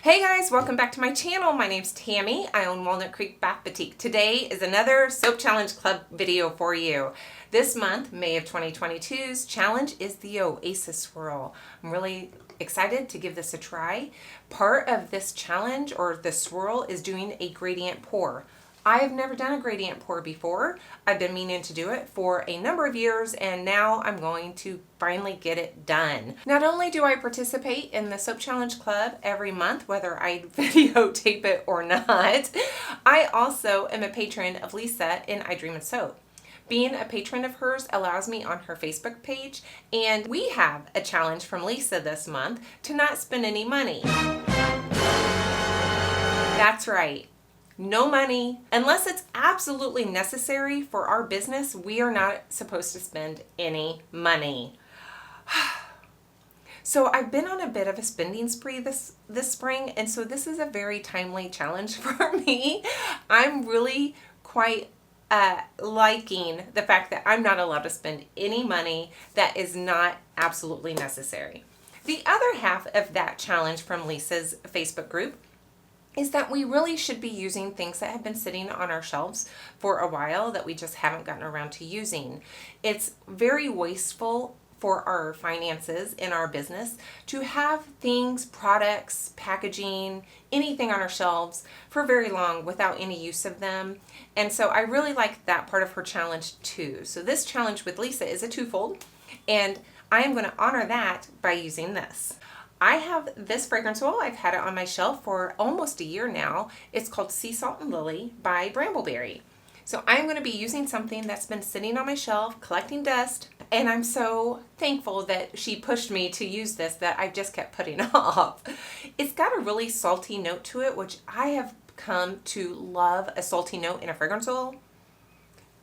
Hey guys, welcome back to my channel. My name's Tammy. I own Walnut Creek Bath Boutique. Today is another Soap Challenge Club video for you. This month, May of 2022's challenge is the Oasis Swirl. I'm really excited to give this a try. Part of this challenge, or the swirl, is doing a gradient pour. I have never done a gradient pour before. I've been meaning to do it for a number of years, and now I'm going to finally get it done. Not only do I participate in the Soap Challenge Club every month, whether I videotape it or not, I also am a patron of Lisa in I Dream of Soap. Being a patron of hers allows me on her Facebook page, and we have a challenge from Lisa this month to not spend any money. That's right. No money. Unless it's absolutely necessary for our business, we are not supposed to spend any money. So I've been on a bit of a spending spree this spring, and so this is a very timely challenge for me. I'm really quite liking the fact that I'm not allowed to spend any money that is not absolutely necessary. The other half of that challenge from Lisa's Facebook group is that we really should be using things that have been sitting on our shelves for a while that we just haven't gotten around to using. It's very wasteful for our finances in our business to have things, products, packaging, anything on our shelves for very long without any use of them. And so I really like that part of her challenge too. So this challenge with Lisa is a twofold, and I am going to honor that by using this. I have this fragrance oil. I've had it on my shelf for almost a year now. It's called Sea Salt and Lily by Brambleberry. So I'm going to be using something that's been sitting on my shelf collecting dust, and I'm so thankful that she pushed me to use this that I just kept putting off. It's got a really salty note to it, which I have come to love a salty note in a fragrance oil.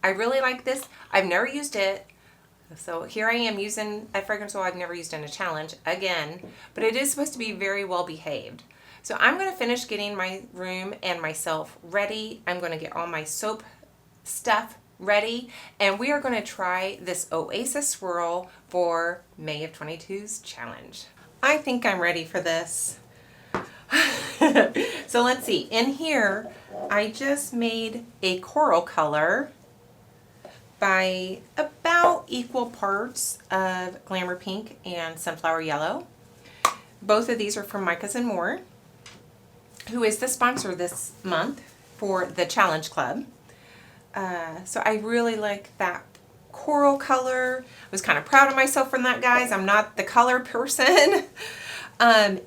I really like this. I've never used it. So here I am using a fragrance oil I've never used in a challenge again, but it is supposed to be very well behaved. So I'm going to finish getting my room and myself ready. I'm going to get all my soap stuff ready, and we are going to try this Oasis Swirl for May of 22's challenge. I think I'm ready for this. So let's see. In here, I just made a coral color by about equal parts of Glamour Pink and Sunflower Yellow. Both of these are from Micah's and More, who is the sponsor this month for the Challenge Club. So I really like that coral color. I was kind of proud of myself from that, guys. I'm not the color person.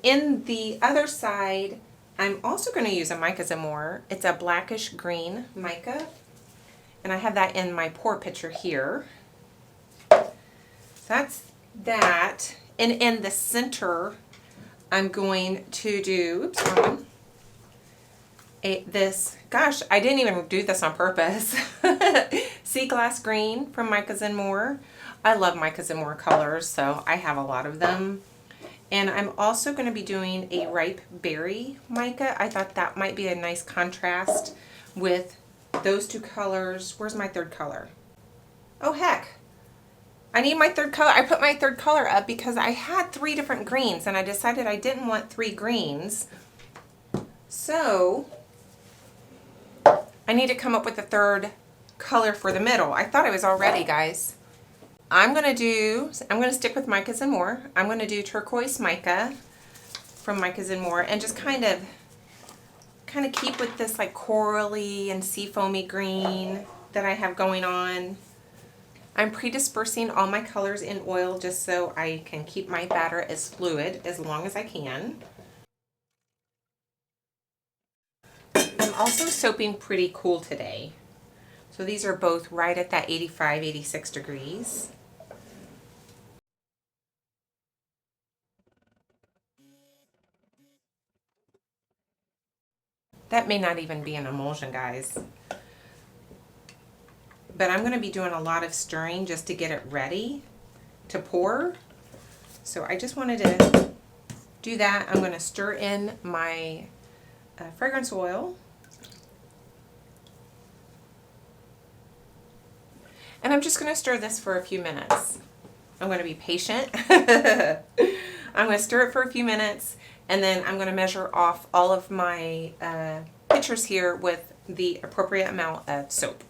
In the other side, I'm also going to use a Micah's and More. It's a blackish green mica. And I have that in my pour pitcher here. So that's that. And in the center, I'm going to do, oops, hold on. This, gosh, I didn't even do this on purpose. Sea Glass Green from Micah's and More. I love Micah's and More colors, so I have a lot of them. And I'm also going to be doing a ripe berry mica. I thought that might be a nice contrast with those two colors. Where's my third color? Oh heck, I need my third color. I put my third color up because I had 3 different greens and I decided I didn't want 3 greens. So I need to come up with a third color for the middle. I thought I was all ready, guys. I'm going to stick with Micah's and More. I'm going to do turquoise mica from Micah's and More and just kind of keep with this like corally and sea foamy green that I have going on. I'm pre-dispersing all my colors in oil just so I can keep my batter as fluid as long as I can. I'm also soaping pretty cool today. So these are both right at that 85, 86 degrees. That may not even be an emulsion, guys. But I'm going to be doing a lot of stirring just to get it ready to pour. So I just wanted to do that. I'm going to stir in my fragrance oil. And I'm just going to stir this for a few minutes. I'm going to be patient. I'm going to stir it for a few minutes, And then I'm going to measure off all of my pictures here with the appropriate amount of soap.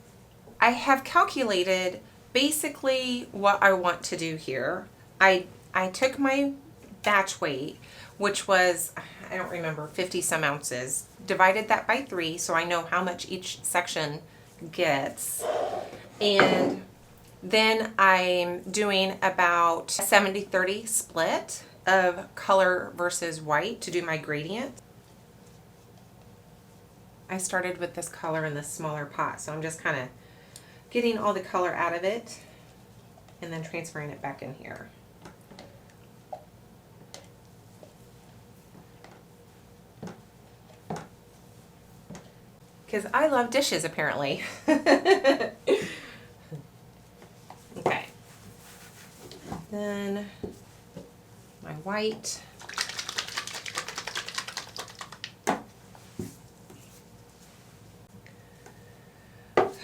I have calculated basically what I want to do here. I took my batch weight, which was, I don't remember, 50 some ounces, divided that by 3 so I know how much each section gets. And then I'm doing about a 70-30 split of color versus white to do my gradient. I started with this color in this smaller pot, so I'm just kind of getting all the color out of it and then transferring it back in here. Because I love dishes, apparently. Okay. Then my white.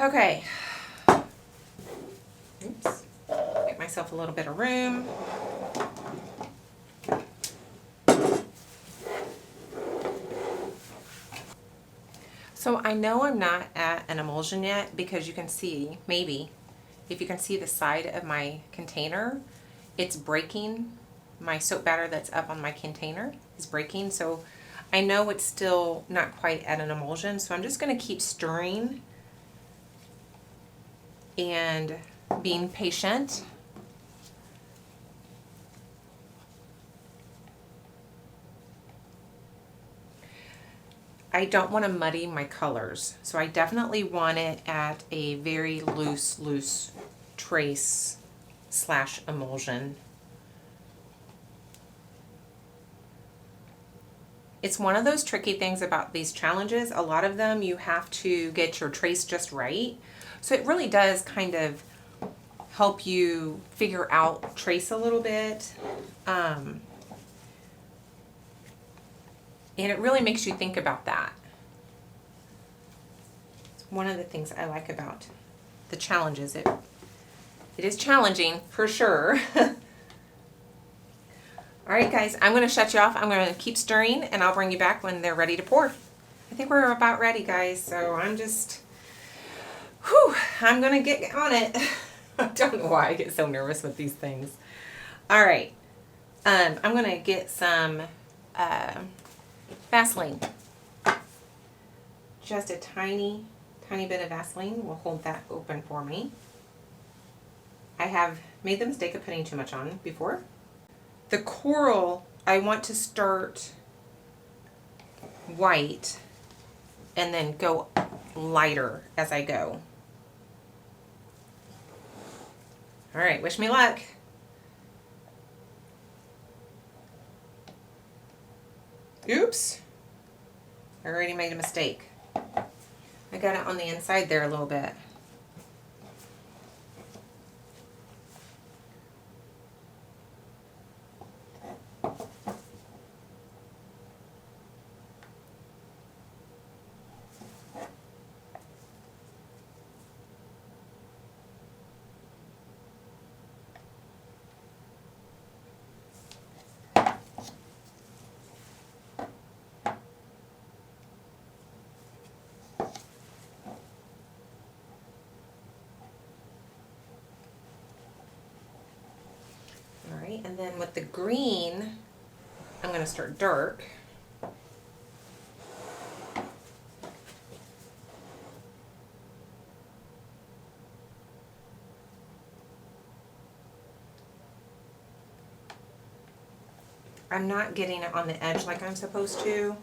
Okay. Oops. Make myself a little bit of room. So I know I'm not at an emulsion yet because you can see, maybe, if you can see the side of my container, it's breaking. My soap batter that's up on my container is breaking. So I know it's still not quite at an emulsion. So I'm just going to keep stirring and being patient. I don't want to muddy my colors, so I definitely want it at a very loose trace / emulsion. It's one of those tricky things about these challenges. A lot of them you have to get your trace just right. So it really does kind of help you figure out trace a little bit. And it really makes you think about that. It's one of the things I like about the challenges. It is challenging for sure. All right, guys, I'm going to shut you off. I'm going to keep stirring, and I'll bring you back when they're ready to pour. I think we're about ready, guys, so I'm just, I'm going to get on it. I don't know why I get so nervous with these things. All right, I'm going to get some Vaseline. Just a tiny bit of Vaseline will hold that open for me. I have made the mistake of putting too much on before. The coral, I want to start white and then go lighter as I go. All right, wish me luck. Oops, I already made a mistake. I got it on the inside there a little bit. And then with the green, I'm going to start dark. I'm not getting it on the edge like I'm supposed to.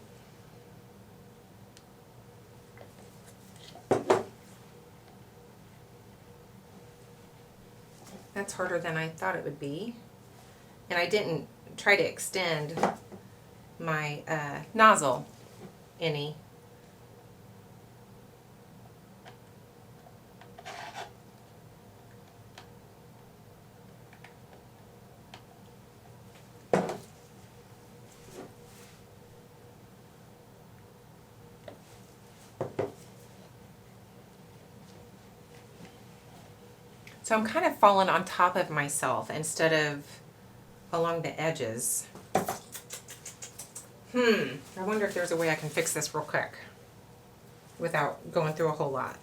That's harder than I thought it would be. And I didn't try to extend my nozzle any. So I'm kind of falling on top of myself instead of along the edges. I wonder if there's a way I can fix this real quick without going through a whole lot.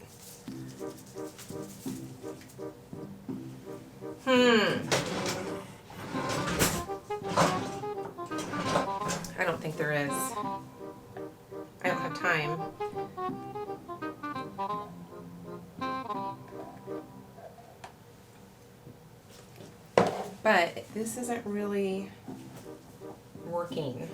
I don't think there is. I don't have time. But this isn't really working.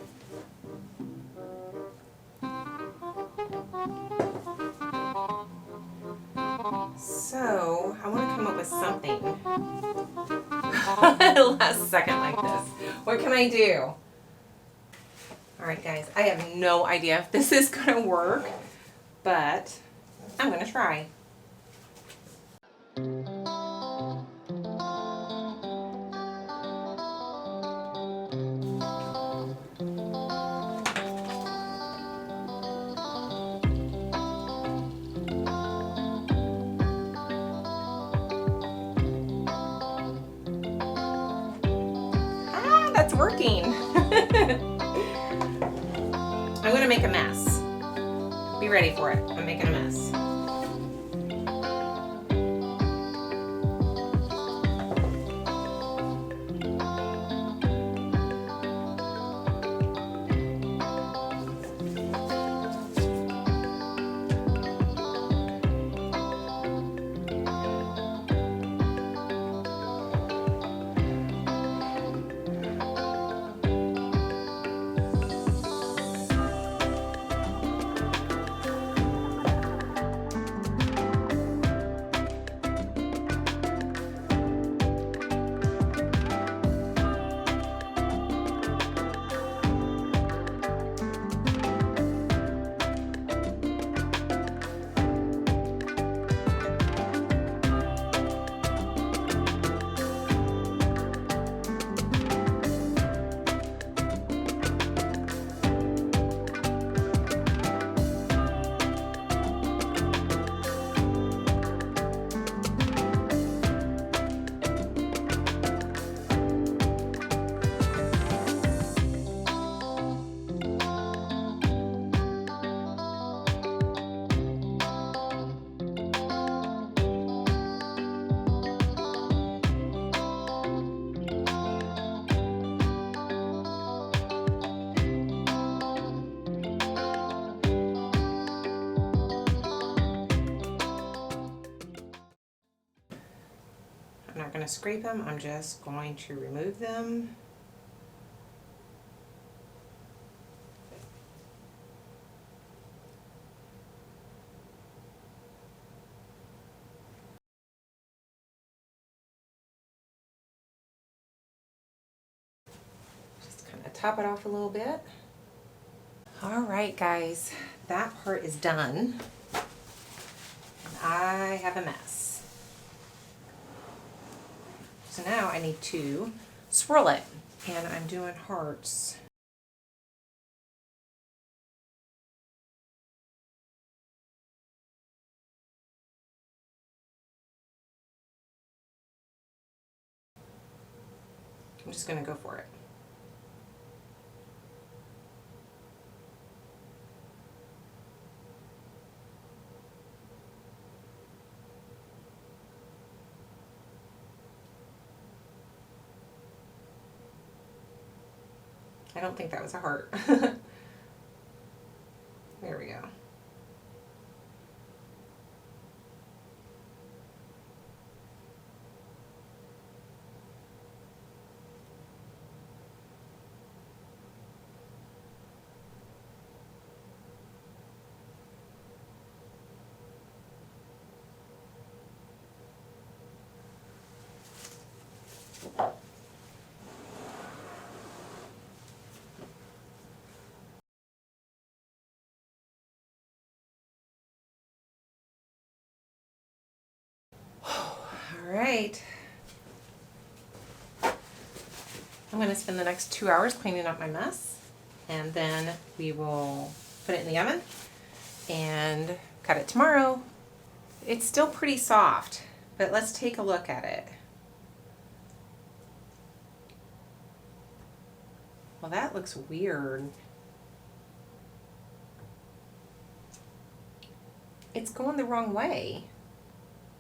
So I want to come up with something. Last second like this. What can I do? Alright guys, I have no idea if this is going to work, but I'm going to try. That's working. I'm gonna make a mess. Be ready for it. I'm making a mess. I'm not going to scrape them, I'm just going to remove them. Just kind of top it off a little bit. All right, guys, that part is done. I have a mess. So now I need to swirl it, and I'm doing hearts. I'm just going to go for it. I don't think that was a heart. There we go. All right. I'm going to spend the next 2 hours cleaning up my mess, and then we will put it in the oven and cut it tomorrow. It's still pretty soft, but let's take a look at it. Well, that looks weird. it's going the wrong way.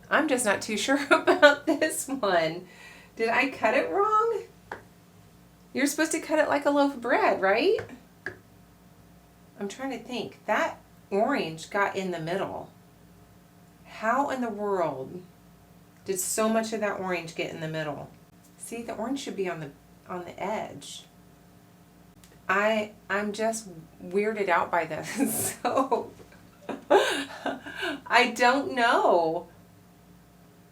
I'm just not too sure about this one. Did I cut it wrong? You're supposed to cut it like a loaf of bread, right? I'm trying to think. That orange got in the middle. How in the world did so much of that orange get in the middle? See, the orange should be on the edge. I'm just weirded out by this. So I don't know.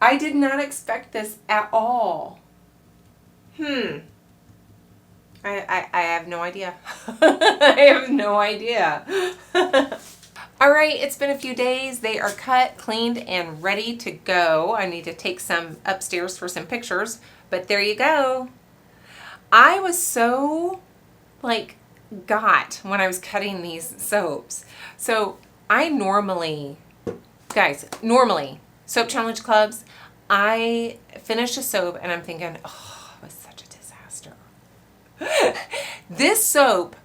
I did not expect this at all. I have no idea. I have no idea. All right, it's been a few days. They are cut, cleaned, and ready to go. I need to take some upstairs for some pictures, but there you go. I was so got when I was cutting these soaps. So I normally, soap challenge clubs, I finish a soap and I'm thinking, oh, it was such a disaster. This soap,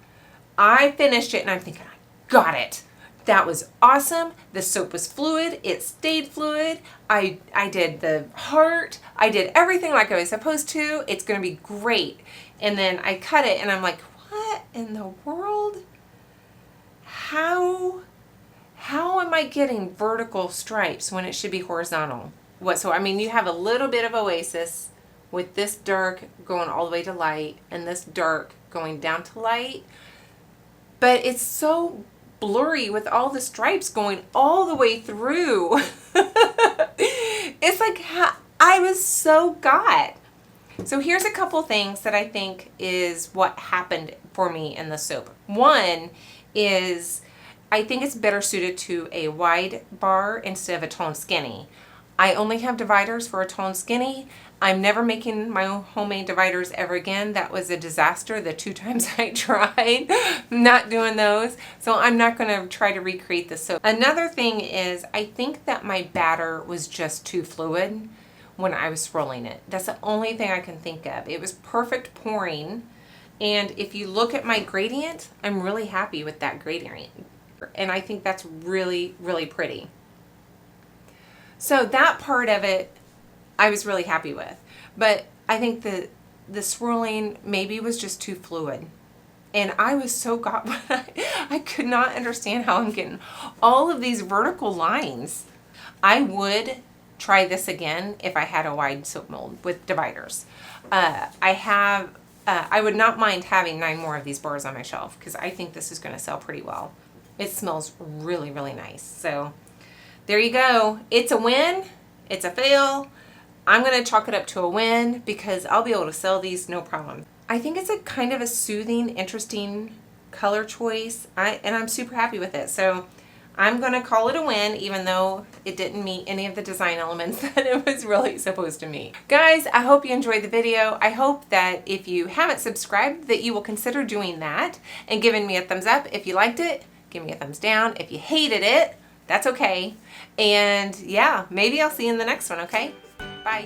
I finished it and I'm thinking, I got it. That was awesome. The soap was fluid. It stayed fluid. I did the heart. I did everything like I was supposed to. It's going to be great. And then I cut it and I'm like, what in the world? How am I getting vertical stripes when it should be horizontal? So I mean, you have a little bit of Oasis with this dark going all the way to light and this dark going down to light. But it's so blurry with all the stripes going all the way through. It's like, I was so got. So here's a couple things that I think is what happened for me in the soap. One is I think it's better suited to a wide bar instead of a tall and skinny. I only have dividers for a tall and skinny. I'm never making my own homemade dividers ever again. That was a disaster the 2 times I tried. Not doing those. So I'm not going to try to recreate the soap. Another thing is I think that my batter was just too fluid when I was swirling it. That's the only thing I can think of. It was perfect pouring. And if you look at my gradient, I'm really happy with that gradient. And I think that's really, really pretty. So that part of it, I was really happy with. But I think the swirling maybe was just too fluid. And I was so got when I could not understand how I'm getting all of these vertical lines. I would try this again if I had a wide soap mold with dividers. I would not mind having 9 more of these bars on my shelf because I think this is going to sell pretty well. It smells really, really nice. So there you go. It's a win. It's a fail. I'm going to chalk it up to a win because I'll be able to sell these no problem. I think it's a kind of a soothing, interesting color choice. And I'm super happy with it. So I'm going to call it a win even though it didn't meet any of the design elements that it was really supposed to meet. Guys, I hope you enjoyed the video. I hope that if you haven't subscribed that you will consider doing that and giving me a thumbs up. If you liked it, give me a thumbs down. If you hated it, that's okay. And yeah, maybe I'll see you in the next one, okay? Bye.